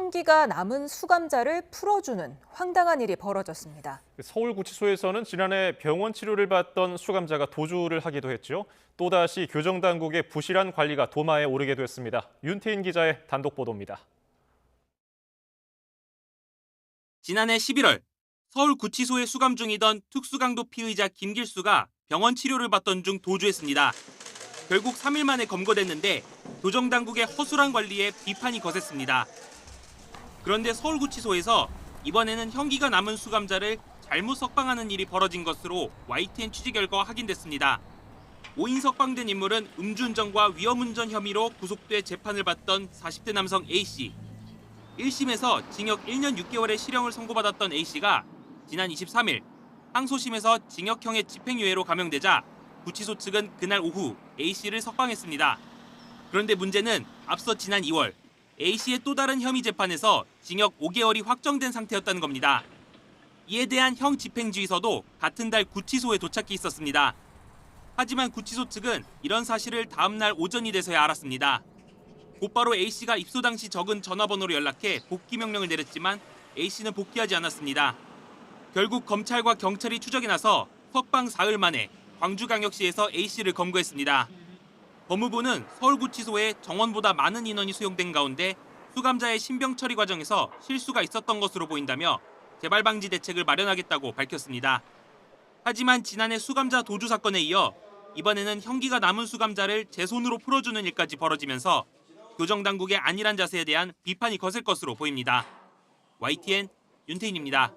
형기가 남은 수감자를 풀어주는 황당한 일이 벌어졌습니다. 서울구치소에서는 지난해 병원 치료를 받던 수감자가 도주를 하기도 했죠. 또다시 교정당국의 부실한 관리가 도마에 오르게 됐습니다. 윤태인 기자의 단독 보도입니다. 지난해 11월 서울구치소에 수감 중이던 특수강도 피의자 김길수가 병원 치료를 받던 중 도주했습니다. 결국 3일 만에 검거됐는데 교정당국의 허술한 관리에 비판이 거셌습니다. 그런데 서울구치소에서 이번에는 형기가 남은 수감자를 잘못 석방하는 일이 벌어진 것으로 YTN 취재 결과 확인됐습니다. 5인 석방된 인물은 음주운전과 위험운전 혐의로 구속돼 재판을 받던 40대 남성 A씨. 1심에서 징역 1년 6개월의 실형을 선고받았던 A씨가 지난 23일 항소심에서 징역형의 집행유예로 감형되자 구치소 측은 그날 오후 A씨를 석방했습니다. 그런데 문제는 앞서 지난 2월 A씨의 또 다른 혐의 재판에서 징역 5개월이 확정된 상태였다는 겁니다. 이에 대한 형 집행지휘서도 같은 달 구치소에 도착해 있었습니다. 하지만 구치소 측은 이런 사실을 다음 날 오전이 돼서야 알았습니다. 곧바로 A씨가 입소 당시 적은 전화번호로 연락해 복귀 명령을 내렸지만 A씨는 복귀하지 않았습니다. 결국 검찰과 경찰이 추적에 나서 석방 사흘 만에 광주광역시에서 A씨를 검거했습니다. 법무부는 서울구치소에 정원보다 많은 인원이 수용된 가운데 수감자의 신병 처리 과정에서 실수가 있었던 것으로 보인다며 재발 방지 대책을 마련하겠다고 밝혔습니다. 하지만 지난해 수감자 도주 사건에 이어 이번에는 형기가 남은 수감자를 제 손으로 풀어주는 일까지 벌어지면서 교정당국의 안일한 자세에 대한 비판이 거셀 것으로 보입니다. YTN 윤태인입니다.